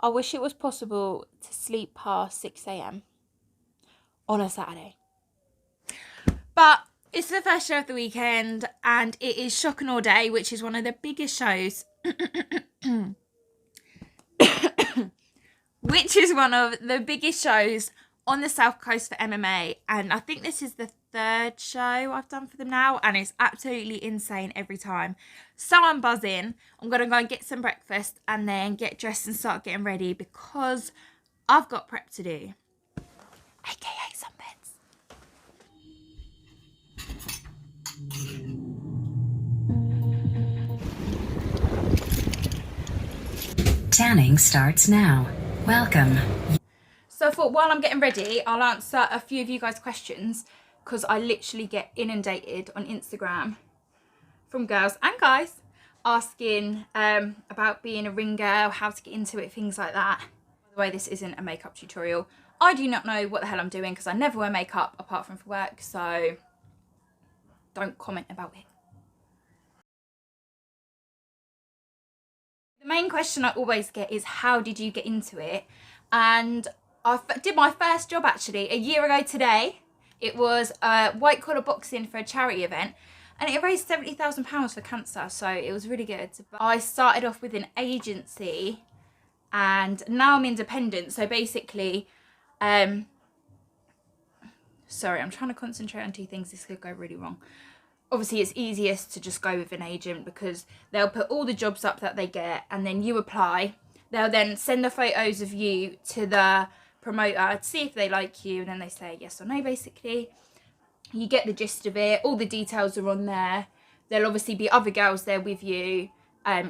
I wish it was possible to sleep past 6 a.m. on a Saturday. But it's the first show of the weekend and it is Shock and All Day, which is one of the biggest shows. Which is one of the biggest shows on the South Coast for MMA. And I think this is the third show I've done for them now. And it's absolutely insane every time. So I'm buzzing. I'm going to go and get some breakfast and then get dressed and start getting ready because I've got prep to do. AKA sunbeds. Tanning starts now. Welcome. So I thought while I'm getting ready, I'll answer a few of you guys' questions because I literally get inundated on Instagram from girls and guys asking about being a ring girl, how to get into it, things like that. By the way, this isn't a makeup tutorial. I do not know what the hell I'm doing because I never wear makeup apart from for work, so don't comment about it. The main question I always get is how did you get into it? And I did my first job actually a year ago today. It was white collar boxing for a charity event and it raised £70,000 for cancer, so it was really good. But I started off with an agency and now I'm independent, so basically sorry, I'm trying to concentrate on two things. This could go really wrong. Obviously it's easiest to just go with an agent because they'll put all the jobs up that they get and then you apply. They'll then send the photos of you to the promoter to see if they like you and then they say yes or no basically. You get the gist of it, all the details are on there. There'll obviously be other girls there with you.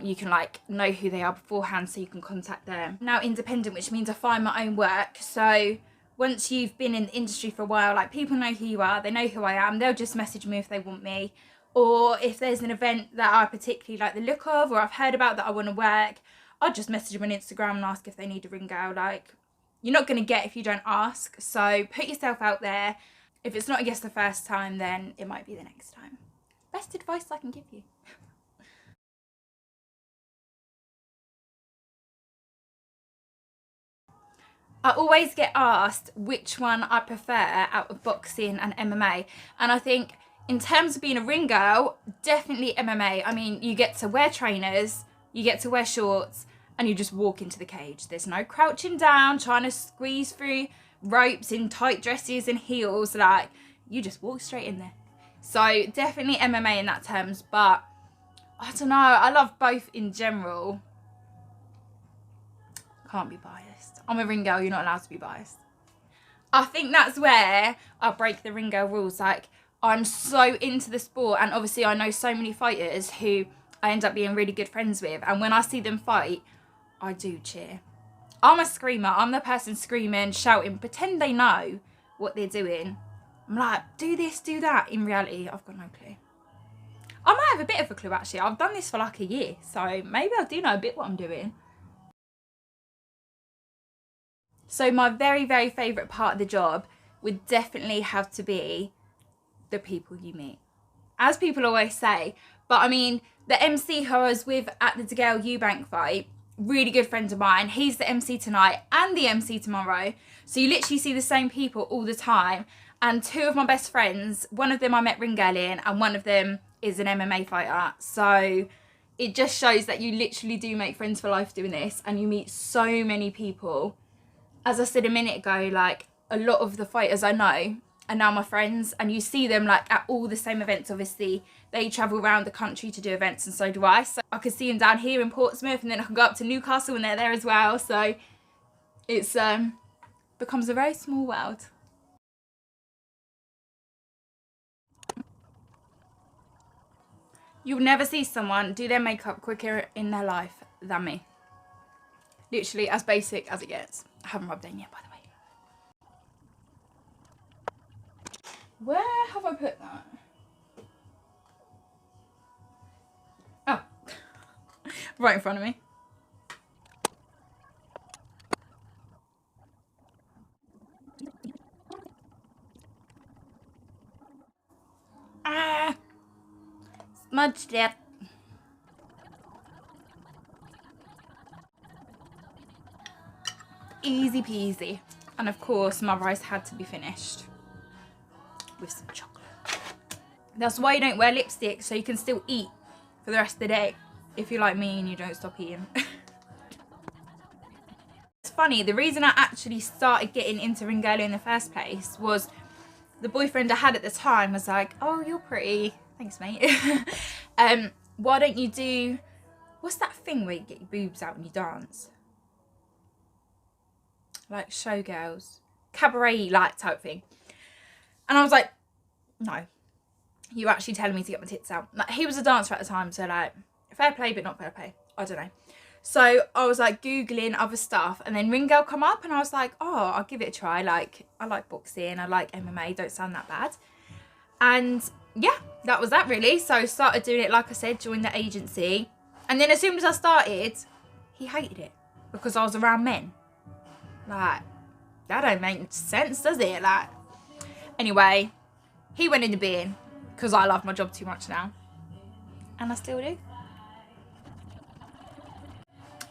You can like know who they are beforehand so you can contact them. Now independent, which means I find my own work. So once you've been in the industry for a while, like people know who you are, they know who I am, they'll just message me if they want me. Or if there's an event that I particularly like the look of or I've heard about that I want to work, I'll just message them on Instagram and ask if they need a ring girl. Like, you're not going to get if you don't ask. So put yourself out there. If it's not a yes the first time, then it might be the next time. Best advice I can give you. I always get asked which one I prefer out of boxing and MMA. And I think in terms of being a ring girl, definitely MMA. I mean, you get to wear trainers, you get to wear shorts, and you just walk into the cage. There's no crouching down, trying to squeeze through ropes in tight dresses and heels. Like, you just walk straight in there. So definitely MMA in that terms. But I don't know, I love both in general. Can't be biased. I'm a ring girl, you're not allowed to be biased. I think that's where I break the ring girl rules. Like, I'm so into the sport and obviously I know so many fighters who I end up being really good friends with, and when I see them fight, I do cheer. I'm a screamer. I'm the person screaming, shouting, pretend they know what they're doing. I'm like, do this, do that. In reality, I've got no clue. I might have a bit of a clue actually. I've done this for like a year, so maybe I do know a bit what I'm doing. So my very, very favourite part of the job would definitely have to be the people you meet. As people always say, but I mean, the MC who I was with at the DeGale Eubank fight, really good friend of mine, he's the MC tonight and the MC tomorrow. So you literally see the same people all the time. And two of my best friends, one of them I met ring girl in and one of them is an MMA fighter. So it just shows that you literally do make friends for life doing this and you meet so many people. As I said a minute ago, like a lot of the fighters I know are now my friends and you see them like at all the same events. Obviously they travel around the country to do events and so do I. So I could see them down here in Portsmouth and then I can go up to Newcastle and they're there as well. So it's becomes a very small world. You'll never see someone do their makeup quicker in their life than me. Literally as basic as it gets. I haven't rubbed in yet, by the way. Where have I put that? Oh, right in front of me. Ah, smudged it. easy peasy. And of course my rice had to be finished with some chocolate. That's why you don't wear lipstick, so you can still eat for the rest of the day if you're like me and you don't stop eating. It's funny, the reason I actually started getting into ring girling in the first place was the boyfriend I had at the time was like, oh, you're pretty, thanks mate. Why don't you do, what's that thing where you get your boobs out when you dance? Like showgirls, cabaret like type thing. And I was like, no, you're actually telling me to get my tits out. Like, he was a dancer at the time, so like, fair play but not fair play, I don't know. So I was like googling other stuff, and then ring girl come up, and I was like, oh, I'll give it a try. Like, I like boxing, I like MMA, don't sound that bad. And yeah, that was that really. So I started doing it, like I said, joined the agency, and then as soon as I started, he hated it because I was around men. Like, that don't make sense, does it? Like, anyway, he went in the bin because I love my job too much now, and I still do.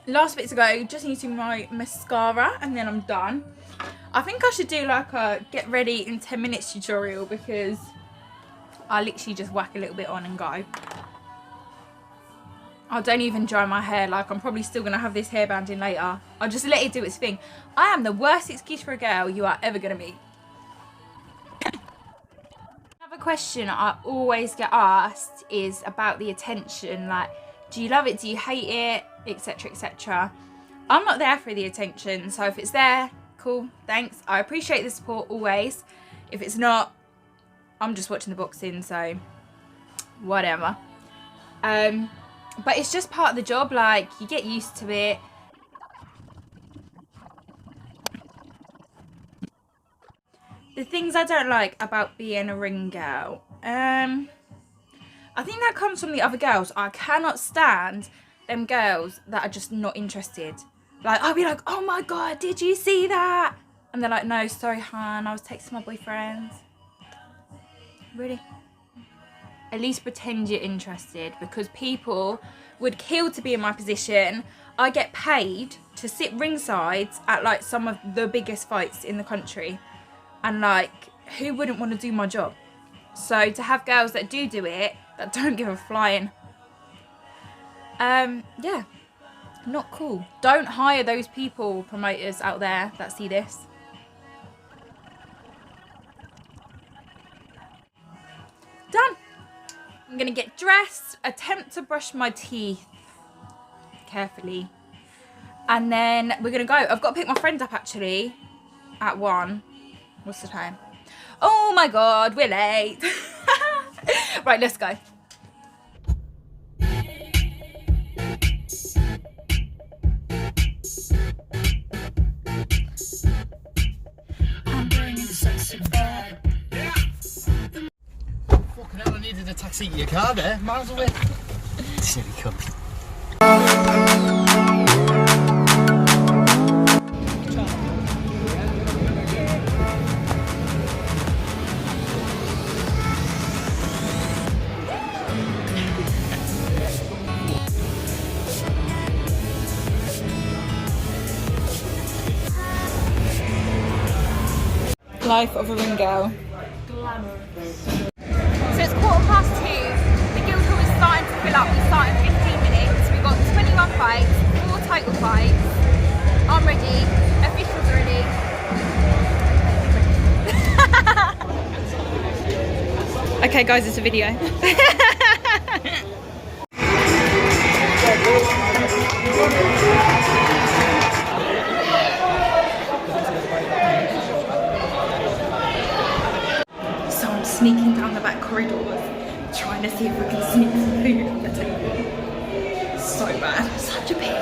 Last bit to go, just need to do my mascara and then I'm done. I think I should do like a get ready in 10 minutes tutorial because I literally just whack a little bit on and go. I don't even dry my hair, like I'm probably still going to have this hairband in later. I'll just let it do its thing. I am the worst excuse for a girl you are ever going to meet. Another question I always get asked is about the attention, like, do you love it, do you hate it, etc, etc. I'm not there for the attention, so if it's there, cool, thanks. I appreciate the support always. If it's not, I'm just watching the boxing, so whatever. But it's just part of the job, like, you get used to it. The things I don't like about being a ring girl, I think that comes from the other girls. I cannot stand them girls that are just not interested. Like, I'll be like, oh my god, did you see that? And they're like, no, sorry hon, I was texting my boyfriend. Really? At least pretend you're interested, because people would kill to be in my position. I get paid to sit ringside at like some of the biggest fights in the country. And like, who wouldn't want to do my job? So to have girls that do it, that don't give a flying, yeah, not cool. Don't hire those people, promoters out there that see this. Done. I'm gonna get dressed, attempt to brush my teeth carefully, and then we're gonna go. I've got to pick my friend up actually at 1. What's the time? Oh my god, we're late. Right, let's go. I'm bringing sexy back. Yeah. Fucking hell, I needed a taxi to your car there. Miles away. Silly cunt. Life of a ring girl. So it's 2:15. The guild hall is starting to fill up. We start in 15 minutes. We've got 21 fights, 4 title fights. I'm ready. Officials are ready. Okay guys, it's a video. Sneaking down the back corridors, trying to see if we can sneak some food on the table. So bad. Such a pig.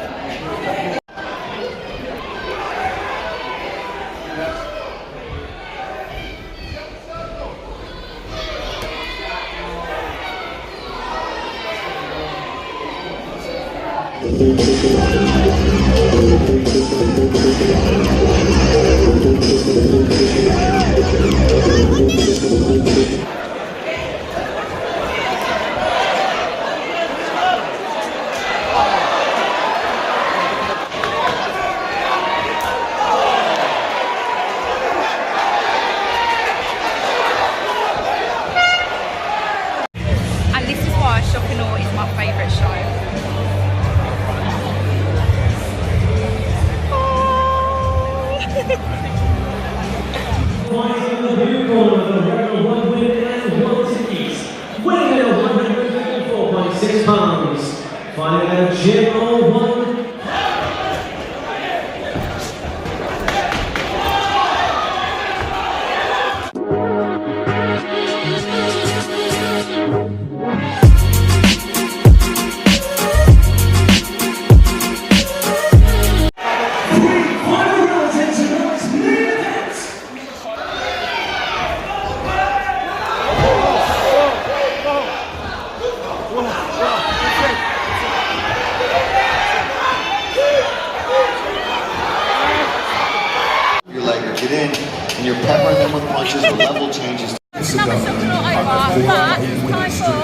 punches or level changes. Another shot not over, but it's time for...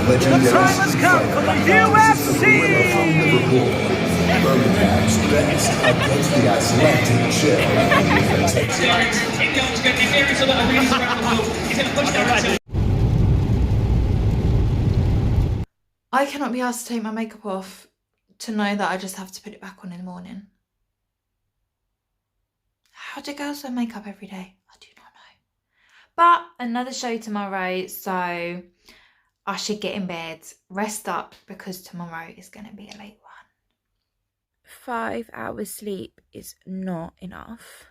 The time has come for the UFC! Birmingham's best against the Atlantic chip. I cannot be asked to take my makeup off to know that I just have to put it back on in the morning. How do girls wear makeup every day? I do not know. But another show tomorrow, so I should get in bed, rest up, because tomorrow is going to be a late one. 5 hours sleep is not enough.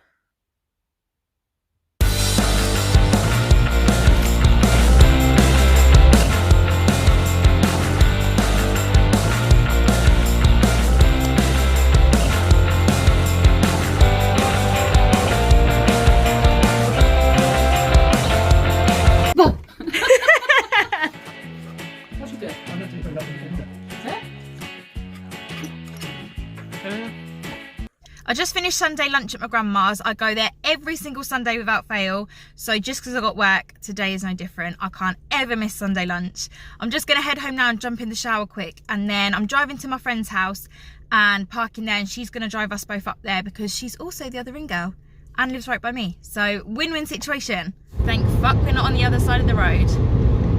I just finished Sunday lunch at my grandma's. I go there every single Sunday without fail. So just because I got work, today is no different. I can't ever miss Sunday lunch. I'm just going to head home now and jump in the shower quick. And then I'm driving to my friend's house and parking there. And she's going to drive us both up there because she's also the other ring girl and lives right by me. So win-win situation. Thank fuck we're not on the other side of the road.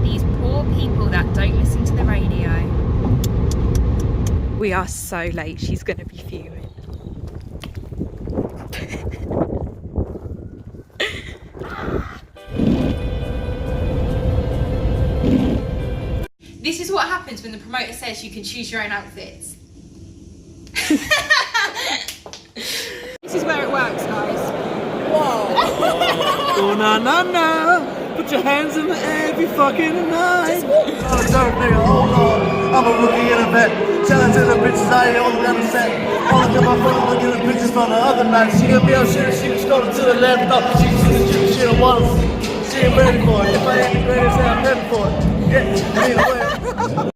These poor people that don't listen to the radio. We are so late. She's going to be fuming. This is what happens when the promoter says you can choose your own outfits. This is where it works, guys. Whoa! Oh, na na na! Put your hands in the air every fucking night. Oh, sorry, nigga, hold on. I'm a rookie and a vet. Tell it to the bitches I ain't on the set. All look at my phone, look at the pictures from the other night. She gonna be up shit, she was going to the left. Up, she see the gym shit I want. She ain't ready for it. If I ain't the greatest, I'm ready for it. Yeah, anyway.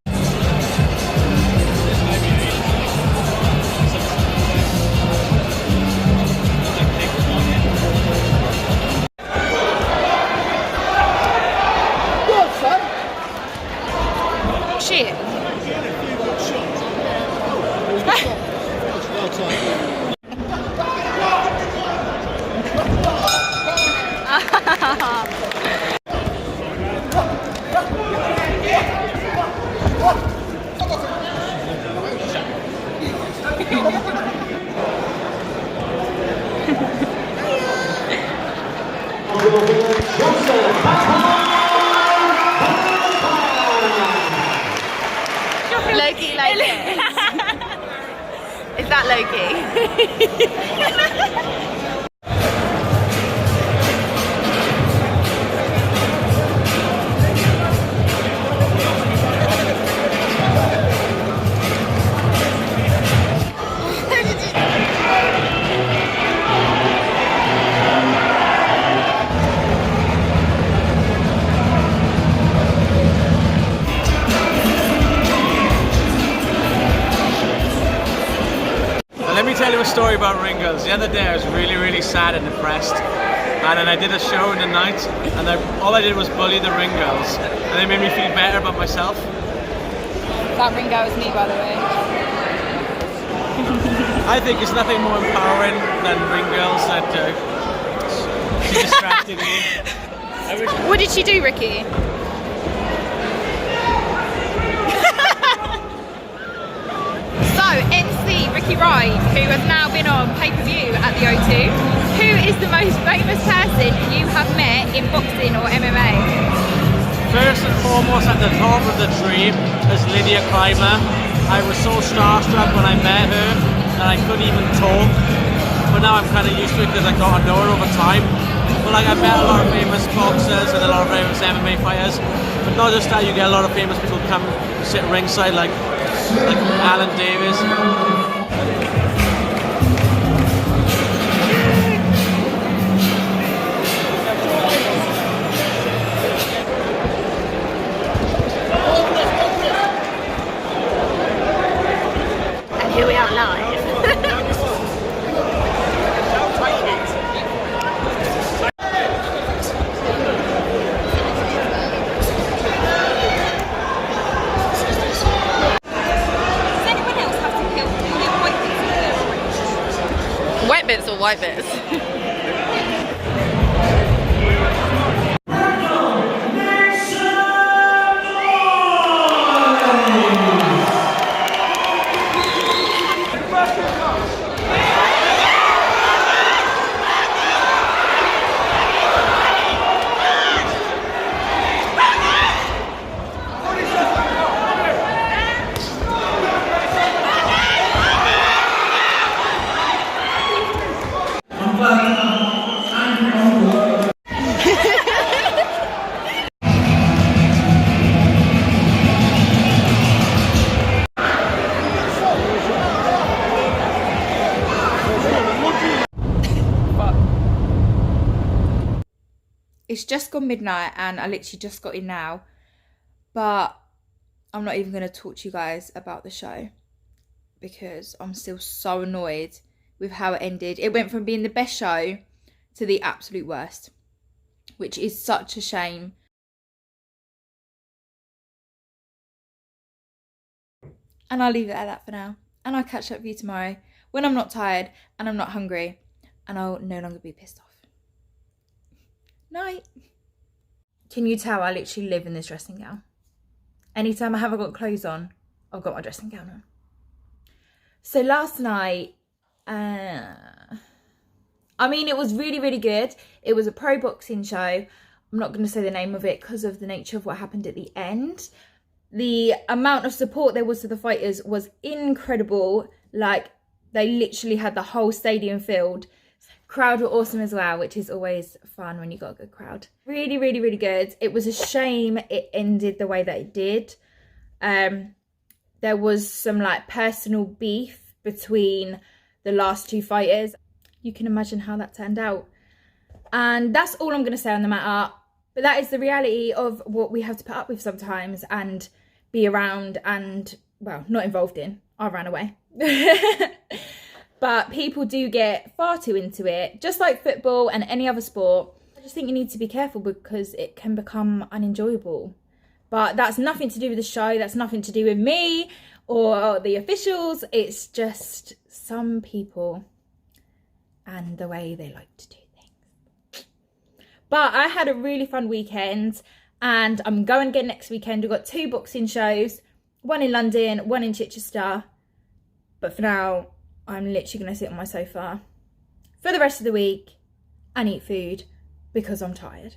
Shit. Loki like it. Is that Loki? Let me tell you a story about ring girls. The other day I was really sad and depressed, and then I did a show in the night, and all I did was bully the ring girls, and they made me feel better about myself. That ring girl is me, by the way. I think it's nothing more empowering than ring girls that she distracted me. What did she do, Ricky? So, MC Ricky Ride, who has now been on pay-per-view at the O2, who is the most famous person you have met in boxing or MMA? First and foremost, at the top of the tree is Lydia Clymer. I was so starstruck when I met her that I couldn't even talk, but now I'm kind of used to it because I got to know her over time. But like, I met a lot of famous boxers and a lot of famous MMA fighters, but not just that, you get a lot of famous people come sit ringside like Alan Davis. And here we are live. bits or white bits. It's just gone midnight and I literally just got in now, but I'm not even going to talk to you guys about the show because I'm still so annoyed with how it ended. It went from being the best show to the absolute worst, which is such a shame. And I'll leave it at that for now. And I'll catch up with you tomorrow when I'm not tired and I'm not hungry and I'll no longer be pissed off. Night. Can you tell I literally live in this dressing gown? Anytime I haven't got clothes on, I've got my dressing gown on. So last night, I mean, it was really, really good. It was a pro boxing show. I'm not going to say the name of it because of the nature of what happened at the end. The amount of support there was to the fighters was incredible. Like, they literally had the whole stadium filled. Crowd were awesome as well, which is always fun when you got a good crowd. Really, really, really good. It was a shame it ended the way that it did. There was some like personal beef between the last two fighters. You can imagine how that turned out. And that's all I'm going to say on the matter. But that is the reality of what we have to put up with sometimes and be around and, well, not involved in. I ran away. But people do get far too into it, just like football and any other sport. I just think you need to be careful because it can become unenjoyable. But that's nothing to do with the show. That's nothing to do with me or the officials. It's just some people and the way they like to do things. But I had a really fun weekend and I'm going again next weekend. We've got 2 boxing shows, one in London, one in Chichester. But for now, I'm literally going to sit on my sofa for the rest of the week and eat food because I'm tired.